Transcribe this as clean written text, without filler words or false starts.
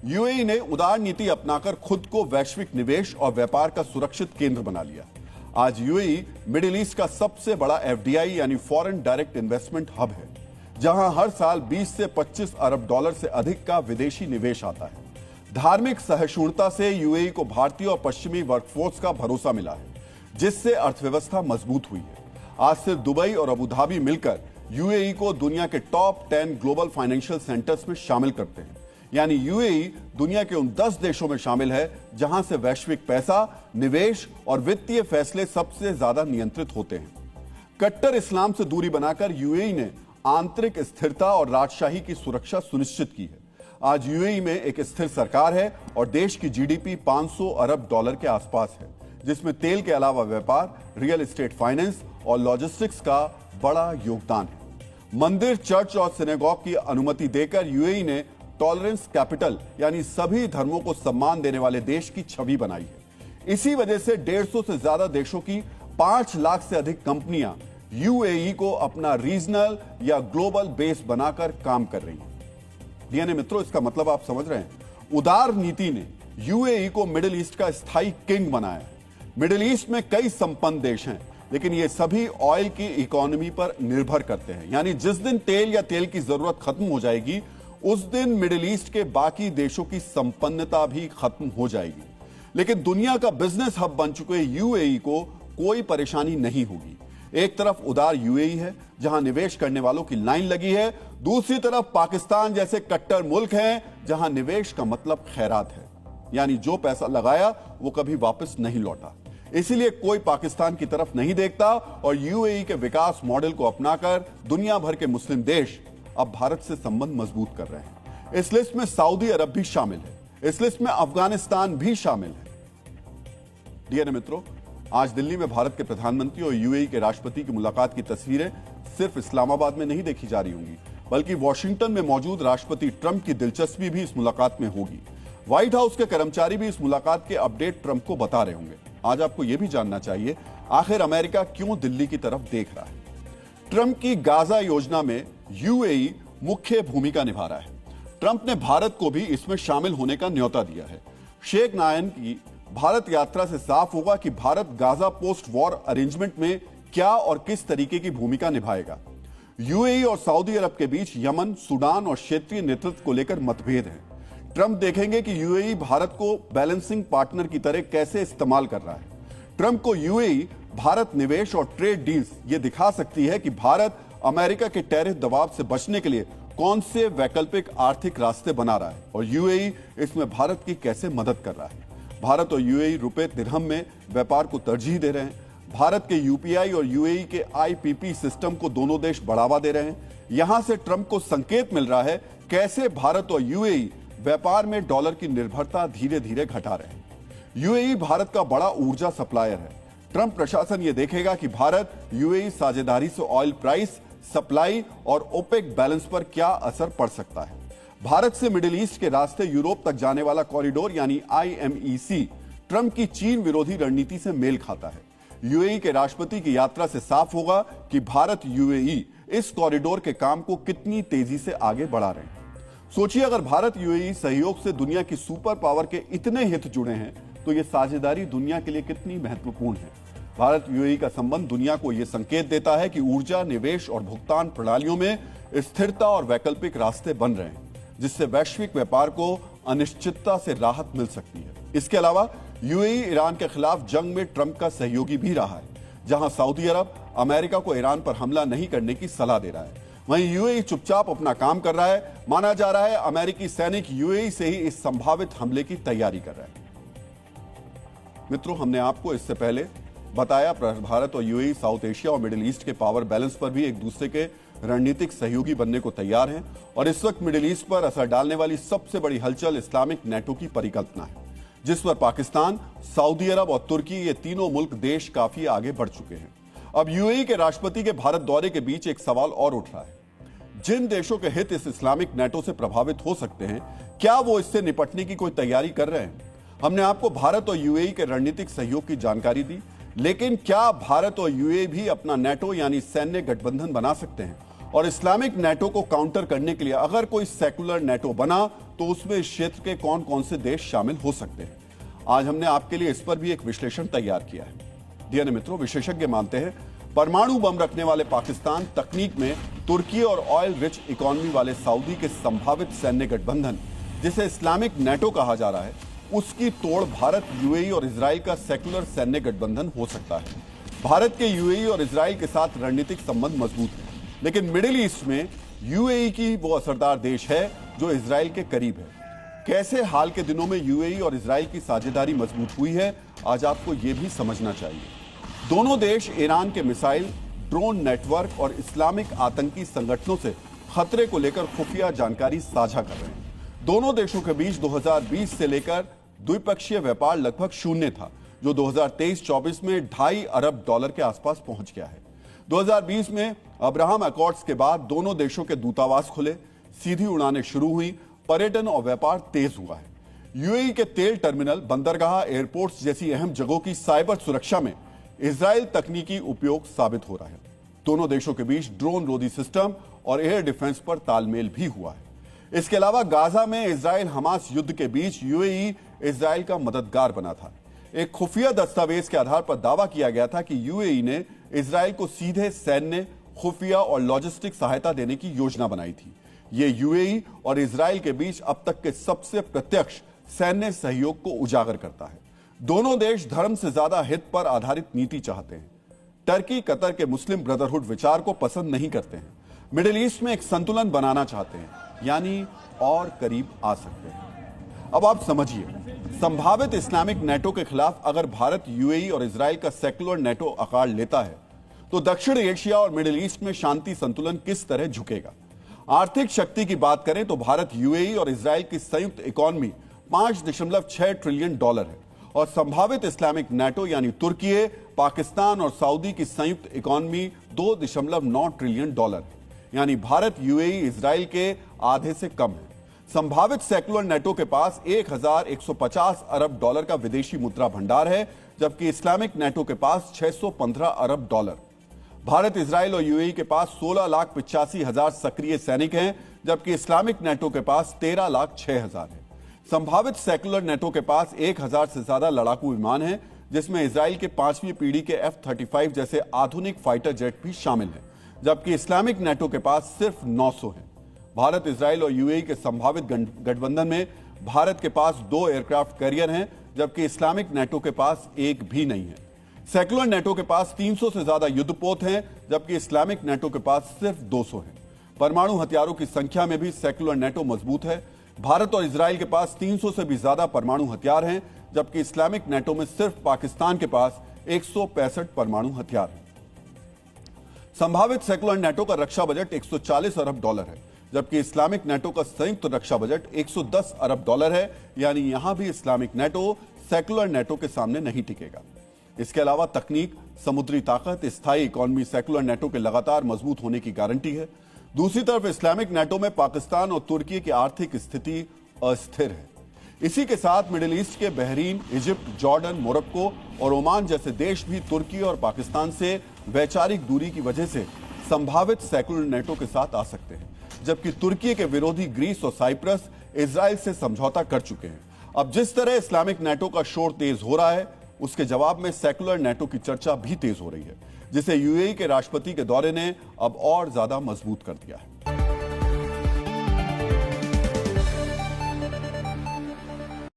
UAE ने उदार नीति अपनाकर खुद को वैश्विक निवेश और व्यापार का सुरक्षित केंद्र बना लिया। आज यूएई मिडिल ईस्ट का सबसे बड़ा एफडीआई यानी फॉरेन डायरेक्ट इन्वेस्टमेंट हब है, जहां हर साल 20 से 25 अरब डॉलर से अधिक का विदेशी निवेश आता है। धार्मिक सहिष्णुता से यूएई को भारतीय और पश्चिमी वर्कफोर्स का भरोसा मिला है, जिससे अर्थव्यवस्था मजबूत हुई है। आज से दुबई और अबू धाबी मिलकर यूएई को दुनिया के टॉप 10 ग्लोबल फाइनेंशियल सेंटर्स में शामिल करते हैं। यानी यूएई दुनिया के उन 10 देशों में शामिल है जहां से वैश्विक पैसा, निवेश और वित्तीय फैसले सबसे ज्यादा नियंत्रित होते हैं। कट्टर इस्लाम से दूरी बनाकर यूएई ने आंतरिक स्थिरता और राजशाही की सुरक्षा सुनिश्चित की है। आज यूएई में एक स्थिर सरकार है और देश की जीडीपी 500 अरब डॉलर के आसपास है, जिसमें तेल के अलावा व्यापार, रियल एस्टेट, फाइनेंस और लॉजिस्टिक्स का बड़ा योगदान है। मंदिर, चर्च और सिनेगॉग की अनुमति देकर यूएई ने टॉलरेंस कैपिटल यानी सभी धर्मों को सम्मान देने वाले देश की छवि बनाई है। इसी वजह से 150 से ज्यादा देशों की 5 लाख से अधिक कंपनियां यूएई को अपना रीजनल या ग्लोबल बेस बनाकर काम कर रही हैं। डीएनए मित्रों, इसका मतलब आप समझ रहे हैं, उदार नीति ने यूएई को मिडिल ईस्ट का स्थायी किंग बनाया है। मिडिल ईस्ट में कई संपन्न देश हैं, लेकिन ये सभी ऑयल की इकोनॉमी पर निर्भर करते हैं। यानी जिस दिन तेल या तेल की जरूरत खत्म हो जाएगी, उस दिन मिडिल ईस्ट के बाकी देशों की संपन्नता भी खत्म हो जाएगी। लेकिन दुनिया का बिजनेस हब बन चुके यूएई को कोई परेशानी नहीं होगी। एक तरफ उदार यूएई है जहां निवेश करने वालों की लाइन लगी है, दूसरी तरफ पाकिस्तान जैसे कट्टर मुल्क हैं जहां निवेश का मतलब खैरात है, यानी जो पैसा लगाया वो कभी वापस नहीं लौटा। इसीलिए कोई पाकिस्तान की तरफ नहीं देखता और यूएई के विकास मॉडल को अपनाकर दुनिया भर के मुस्लिम देश अब भारत से संबंध मजबूत कर रहे हैं। इस लिस्ट में सऊदी अरब भी शामिल है, इस लिस्ट में अफगानिस्तान भी शामिल है। डीएनए मित्रों, आज दिल्ली में भारत के प्रधानमंत्री और यूएई के राष्ट्रपति की मुलाकात की तस्वीरें सिर्फ इस्लामाबाद में नहीं देखी जा रही होंगी, बल्कि वॉशिंगटन में मौजूद राष्ट्रपति ट्रंप की दिलचस्पी भी इस मुलाकात में होगी। व्हाइट हाउस के कर्मचारी भी इस मुलाकात के अपडेट ट्रंप को बता रहे होंगे। आज आपको यह भी जानना चाहिए, आखिर अमेरिका क्यों दिल्ली की तरफ देख रहा है। ट्रंप की गाजा योजना में यूएई मुख्य भूमिका निभा रहा है। ट्रंप ने भारत को भी इसमें शामिल होने का न्योता दिया है। शेख नायन की भारत यात्रा से साफ होगा कि Bharat Gaza post war arrangement में क्या और किस तरीके की भूमिका निभाएगा। यूएई और सऊदी अरब के बीच यमन, सूडान और क्षेत्रीय नेतृत्व को लेकर मतभेद है। ट्रंप देखेंगे कि यूएई भारत को बैलेंसिंग पार्टनर की तरह कैसे इस्तेमाल कर रहा है। ट्रंप को यूएई भारत निवेश और ट्रेड डील्स ये दिखा सकती है कि भारत अमेरिका के टैरिफ दबाव से बचने के लिए कौन से वैकल्पिक आर्थिक रास्ते बना रहा है और यूएई इसमें भारत की कैसे मदद कर रहा है। भारत और यूएई रुपए दिरहम में व्यापार को तरजीह दे रहे हैं। भारत के यूपीआई और यूएई के आईपीपी सिस्टम को दोनों देश बढ़ावा दे रहे हैं। यहां से ट्रंप को संकेत मिल रहा है कैसे भारत और यूएई व्यापार में डॉलर की निर्भरता धीरे धीरे घटा रहे हैं। यूएई भारत का बड़ा ऊर्जा सप्लायर है। ट्रंप प्रशासन यह देखेगा कि भारत यूएई साझेदारी से ऑयल प्राइस, सप्लाई और ओपेक बैलेंस पर क्या असर पड़ सकता है। भारत से मिडिल ईस्ट के रास्ते यूरोप तक जाने वाला कॉरिडोर यानी आईएमईसी ट्रंप की चीन विरोधी रणनीति से मेल खाता है। यूएई के राष्ट्रपति की यात्रा से साफ होगा कि भारत यूएई इस कॉरिडोर के काम को कितनी तेजी से आगे बढ़ा रहे हैं। सोचिए, अगर भारत यूएई सहयोग से दुनिया की सुपर पावर के इतने हित जुड़े हैं तो यह साझेदारी दुनिया के लिए कितनी महत्वपूर्ण है। भारत यूएई का संबंध दुनिया को यह संकेत देता है कि ऊर्जा, निवेश और भुगतान प्रणालियों में स्थिरता और वैकल्पिक रास्ते बन रहे हैं, जिससे वैश्विक व्यापार को अनिश्चितता से राहत मिल सकती है। इसके अलावा यूएई ईरान के खिलाफ जंग में ट्रंप का सहयोगी भी रहा है, जहां सऊदी अरब अमेरिका को ईरान पर हमला नहीं करने की सलाह दे रहा है। वहीं यूएई चुपचाप अपना काम कर रहा है। माना जा रहा है अमेरिकी सैनिक यूएई से ही इस संभावित हमले की तैयारी कर रहे हैं। मित्रों, हमने आपको इससे पहले बताया भारत और यूएई साउथ एशिया और मिडिल ईस्ट के पावर बैलेंस पर भी एक दूसरे के रणनीतिक सहयोगी बनने को तैयार हैं और इस वक्त मिडिल ईस्ट पर असर डालने वाली सबसे बड़ी हलचल इस्लामिक नेटो की परिकल्पना है, जिस पर पाकिस्तान, सऊदी अरब और तुर्की ये तीनों मुल्क देश काफी आगे बढ़ चुके हैं। अब यूएई के राष्ट्रपति के भारत दौरे के बीच एक सवाल और उठ रहा है, जिन देशों के हित इस इस्लामिक नेटो से प्रभावित हो सकते हैं, क्या वो इससे निपटने की कोई तैयारी कर रहे हैं। हमने आपको भारत और यूएई के रणनीतिक सहयोग की जानकारी दी, लेकिन क्या भारत और यूएई भी अपना नेटो यानी सैन्य गठबंधन बना सकते हैं और इस्लामिक नेटो को काउंटर करने के लिए अगर कोई सेकुलर नेटो बना तो उसमें इस क्षेत्र के कौन कौन से देश शामिल हो सकते हैं। आज हमने आपके लिए इस पर भी एक विश्लेषण तैयार किया है। डीएनए मित्रों, विशेषज्ञ मानते हैं परमाणु बम रखने वाले पाकिस्तान, तकनीक में तुर्की और ऑयल रिच इकोनॉमी वाले सऊदी के संभावित सैन्य गठबंधन जिसे इस्लामिक नेटो कहा जा रहा है, उसकी तोड़ भारत, यूएई और इजराइल का सेकुलर सैन्य गठबंधन हो सकता है। भारत के यूएई और इजराइल के साथ रणनीतिक संबंध मजबूत है, लेकिन मिडिल ईस्ट में यूएई की वो असरदार देश है जो इजराइल के करीब है। कैसे हाल के दिनों में यूएई और इजराइल की साझेदारी मजबूत हुई है, आज आपको यह भी समझना चाहिए। दोनों देश ईरान के मिसाइल, ड्रोन नेटवर्क और इस्लामिक आतंकी संगठनों से खतरे को लेकर खुफिया जानकारी साझा कर रहे हैं। दोनों देशों के बीच 2020 से लेकर द्विपक्षीय व्यापार लगभग शून्य था, जो 2023-24 में $2.5 अरब के आसपास पहुंच गया है। 2020 में अब्राहम अकॉर्ड्स के बाद दोनों देशों के दूतावास खुले, सीधी उड़ानें शुरू हुई, पर्यटन और व्यापार तेज हुआ है। यूएई के तेल टर्मिनल, बंदरगाह, एयरपोर्ट्स जैसी अहम जगहों की साइबर सुरक्षा में इजराइल तकनीकी उपयोग साबित हो रहा है। दोनों देशों के बीच ड्रोन रोधी सिस्टम और एयर डिफेंस पर तालमेल भी हुआ है। इसके अलावा गाजा में इजराइल हमास युद्ध के बीच यूएई इजराइल का मददगार बना था। एक खुफिया दस्तावेज के आधार पर दावा किया गया था कि यूएई ने इजराइल को सीधे सैन्य, खुफिया और लॉजिस्टिक सहायता देने की योजना बनाई थी। यह यूएई और इजराइल के बीच अब तक के सबसे प्रत्यक्ष सैन्य सहयोग को उजागर करता है। दोनों देश धर्म से ज्यादा हित पर आधारित नीति चाहते हैं। टर्की, कतर के मुस्लिम ब्रदरहुड विचार को पसंद नहीं करते हैं। मिडिल ईस्ट में एक संतुलन बनाना चाहते हैं, यानी और करीब आ सकते हैं। अब आप समझिए, संभावित इस्लामिक नेटो के खिलाफ अगर भारत, यूएई और इजराइल का सेकुलर नेटो आकार लेता है तो दक्षिण एशिया और मिडिल ईस्ट में शांति संतुलन किस तरह झुकेगा। आर्थिक शक्ति की बात करें तो भारत, यूएई और इजराइल की संयुक्त इकोनॉमी $5.6 ट्रिलियन है और संभावित इस्लामिक नेटो यानी तुर्की, पाकिस्तान और सऊदी की संयुक्त इकोनॉमी $2.9 ट्रिलियन है, यानी भारत, यूएई, इजराइल के आधे से कम है। संभावित सेकुलर नेटो के पास $1,150 अरब का विदेशी मुद्रा भंडार है, जबकि इस्लामिक नेटो के पास $615 अरब। भारत, इजराइल और यूएई के पास 16,85,000 सक्रिय सैनिक हैं, जबकि इस्लामिक नेटो के पास 13,06,000 है। संभावित सेकुलर नेटो के पास 1,000 से ज्यादा लड़ाकू विमान हैं, जिसमें इजराइल के 5वीं पीढ़ी के F-35 जैसे आधुनिक फाइटर जेट भी शामिल हैं, जबकि इस्लामिक नेटो के पास सिर्फ 900 हैं। भारत, इजराइल और यूएई के संभावित गठबंधन में भारत के पास 2 एयरक्राफ्ट कैरियर हैं, जबकि इस्लामिक नेटो के पास एक भी नहीं है। सेकुलर नेटो के पास 300 से ज्यादा युद्धपोत हैं, जबकि इस्लामिक नेटो के पास सिर्फ 200 हैं। परमाणु हथियारों की संख्या में भी सेकुलर नेटो मजबूत है। भारत और इजराइल के पास 300 से भी ज्यादा परमाणु हथियार हैं, जबकि इस्लामिक नेटो में सिर्फ पाकिस्तान के पास 165 परमाणु हथियार हैं। संभावित सेकुलर नेटो का रक्षा बजट $140 अरब है, जबकि इस्लामिक नेटो का संयुक्त रक्षा बजट $110 अरब है, यानी यहां भी इस्लामिक नेटो सेकुलर नेटो के सामने नहीं टिकेगा। इसके अलावा तकनीक, समुद्री ताकत, स्थायी इकोनॉमी सेकुलर नेटो के लगातार मजबूत होने की गारंटी है। दूसरी तरफ इस्लामिक नेटो में पाकिस्तान और तुर्की की आर्थिक स्थिति अस्थिर है। इसी के साथ मिडिल ईस्ट के बहरीन, इजिप्ट, जॉर्डन, मोरक्को और ओमान जैसे देश भी तुर्की और पाकिस्तान से वैचारिक दूरी की वजह से संभावित सेकुलर नेटो के साथ आ सकते हैं, जबकि तुर्की के विरोधी ग्रीस और साइप्रस इजराइल से समझौता कर चुके हैं। अब जिस तरह इस्लामिक नेटो का शोर तेज हो रहा है, उसके जवाब में सेकुलर नेटो की चर्चा भी तेज हो रही है, जिसे यूएई के राष्ट्रपति के दौरे ने अब और ज्यादा मजबूत कर दिया है।